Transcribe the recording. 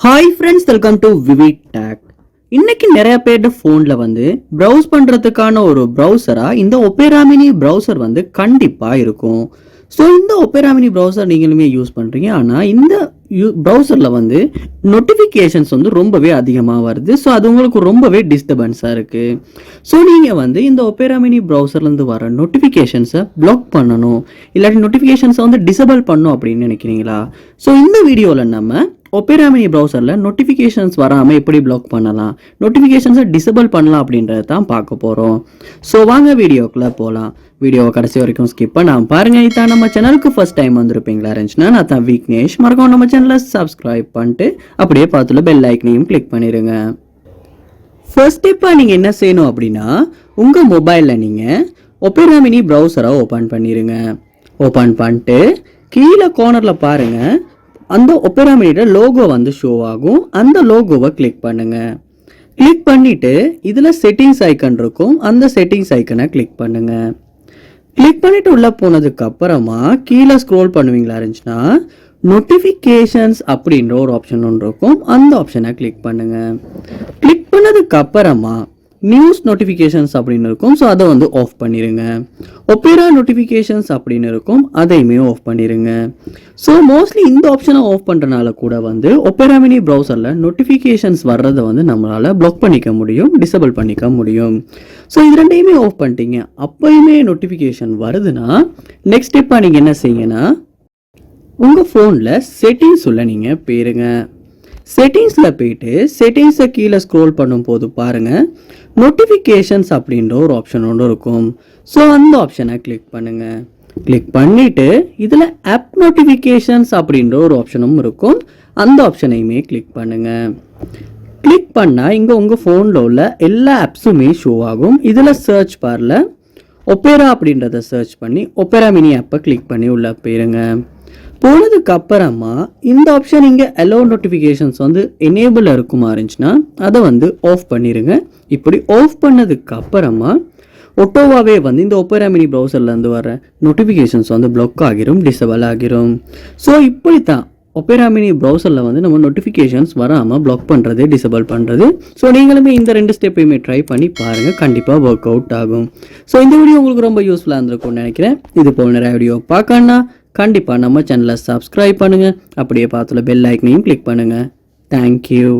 Hi friends, welcome to vivid take. இன்னைக்கு நிறைய பேர்ட ஃபோனில் ப்ரௌஸ் பண்ணுறதுக்கான ஒரு ப்ரௌசராக இந்த ஒபேரா மினி ப்ரௌசர் கண்டிப்பாக இருக்கும். ஸோ இந்த ஒபேரா மினி ப்ரௌசர் நீங்களுமே யூஸ் பண்ணுறீங்க. ஆனால் இந்த ப்ரௌசரில் நோட்டிஃபிகேஷன்ஸ் ரொம்பவே அதிகமாக வருது. ஸோ அது உங்களுக்கு ரொம்பவே டிஸ்டர்பன்ஸாக இருக்குது. ஸோ நீங்கள் இந்த ஒபேரா மினி ப்ரௌசர்லேருந்து வர நோட்டிஃபிகேஷன்ஸை பிளாக் பண்ணணும், இல்லாட்டி நோட்டிஃபிகேஷன்ஸை டிசேபிள் பண்ணணும் அப்படின்னு நினைக்கிறீங்களா? ஸோ இந்த வீடியோவில் நம்ம ஒபேரா மினி ப்ரௌசரில் நோட்டிஃபிகேஷன்ஸ் வராமல் எப்படி பிளாக் பண்ணலாம், நோட்டிஃபிகேஷன்ஸை டிசேபிள் பண்ணலாம் அப்படின்றத தான் பார்க்க போகிறோம். ஸோ வாங்க வீடியோக்குள்ளே போகலாம். வீடியோவை கடைசி வரைக்கும் ஸ்கிப் பண்ணாமல் பாருங்கள். இதான் நம்ம சேனலுக்கு ஃபர்ஸ்ட் டைம் வந்திருப்பீங்களா இருந்துச்சுன்னா நான் தான் விக்னேஷ். மறக்காம நம்ம சேனலை சப்ஸ்கிரைப் பண்ணிட்டு அப்படியே பார்த்துல பெல் ஐக்கனையும் கிளிக் பண்ணிடுங்க. ஃபர்ஸ்ட் ஸ்டெப்பாக நீங்கள் என்ன செய்யணும் அப்படின்னா, உங்கள் மொபைலில் நீங்கள் ஒபேரா மினி ப்ரௌசரை ஓப்பன் பண்ணிடுங்க. ஓப்பன் பண்ணிட்டு கீழே கார்னரில் பாருங்கள், அந்த ஒபேரா மினியோட லோகோ ஷோ ஆகும். அந்த லோகோவை கிளிக் பண்ணுங்க. கிளிக் பண்ணிட்டு இதில் செட்டிங்ஸ் ஐக்கன் இருக்கும், அந்த செட்டிங்ஸ் ஐக்கனை கிளிக் பண்ணுங்க. கிளிக் பண்ணிட்டு உள்ள போனதுக்கு அப்புறமா கீழே ஸ்க்ரோல் பண்ணுவீங்களா இருந்துச்சுன்னா நோட்டிஃபிகேஷன்ஸ் அப்படின்ற ஒரு ஆப்ஷன் ஒன்று இருக்கும், அந்த ஆப்ஷனை கிளிக் பண்ணுங்க. கிளிக் பண்ணதுக்கு அப்புறமா நியூஸ் நோட்டிஃபிகேஷன்ஸ் அப்படின்னு இருக்கும். ஸோ அதை ஆஃப் பண்ணிடுங்க. ஒபேரா நோட்டிஃபிகேஷன்ஸ் அப்படின்னு இருக்கும், அதையுமே ஆஃப் பண்ணிடுங்க. ஸோ மோஸ்ட்லி இந்த ஆப்ஷனை ஆஃப் பண்ணுறனால கூட ஒபேரா மினி ப்ரௌசரில் நோட்டிஃபிகேஷன்ஸ் வர்றதை நம்மளால் பிளாக் பண்ணிக்க முடியும், டிசேபிள் பண்ணிக்க முடியும். ஸோ இது ரெண்டையுமே ஆஃப் பண்ணிட்டீங்க. அப்போயுமே நோட்டிஃபிகேஷன் வருதுன்னா நெக்ஸ்ட் ஸ்டெப்பாக நீங்கள் என்ன செய்யுங்கன்னா, உங்கள் ஃபோனில் செட்டிங்ஸ் உள்ள நீங்கள் போயிருங்க. செட்டிங்ஸில் போயிட்டு செட்டிங்ஸை கீழே ஸ்க்ரோல் பண்ணும்போது பாருங்கள், நோட்டிஃபிகேஷன்ஸ் அப்படின்ற ஒரு ஆப்ஷன் ஒன்று இருக்கும். ஸோ அந்த ஆப்ஷனை கிளிக் பண்ணுங்கள். கிளிக் பண்ணிவிட்டு இதில் ஆப் நோட்டிஃபிகேஷன்ஸ் அப்படின்ற ஒரு ஆப்ஷனும் இருக்கும், அந்த ஆப்ஷனையுமே கிளிக் பண்ணுங்கள். கிளிக் பண்ணால் இங்கே உங்கள் ஃபோனில் உள்ள எல்லா ஆப்ஸுமே ஷோ ஆகும். இதில் சர்ச் பாரில் ஒபேரா அப்படின்றத சர்ச் பண்ணி ஒபேரா மினி ஆப்பை கிளிக் பண்ணி உள்ளே போயிருங்க. போனதுக்கு அப்புறமா இந்த ஆப்ஷன் இங்கே அலோ நோட்டிஃபிகேஷன்ஸ் எனேபிள் இருக்குமா இருந்துச்சுன்னா அதை ஆஃப் பண்ணிடுங்க. இப்படி ஆஃப் பண்ணதுக்கு அப்புறமா ஒட்டோவாவே இந்த ஒபேரா மினி ப்ரௌசர்லேருந்து வர நோட்டிஃபிகேஷன்ஸ் பிளாக் ஆகிரும், டிசேபிள் ஆகிரும். ஸோ இப்படி தான் ஒபேரா மினி ப்ரௌசரில் நம்ம நோட்டிஃபிகேஷன்ஸ் வராமல் பிளாக் பண்ணுறது, டிசேபிள் பண்ணுறது. ஸோ நீங்களுமே இந்த 2 ஸ்டெப்பையுமே ட்ரை பண்ணி பாருங்கள், கண்டிப்பாக ஒர்க் அவுட் ஆகும். ஸோ இந்த வீடியோ உங்களுக்கு ரொம்ப யூஸ்ஃபுல்லாக இருந்திருக்கும்னு நினைக்கிறேன். இது போல் நிறைய வீடியோ பார்க்கணுன்னா கண்டிப்பாக நம்ம சேனலை சப்ஸ்கிரைப் பண்ணுங்கள், அப்படியே பார்த்துல பெல் ஐக்கனையும் கிளிக் பண்ணுங்கள். தேங்க்யூ.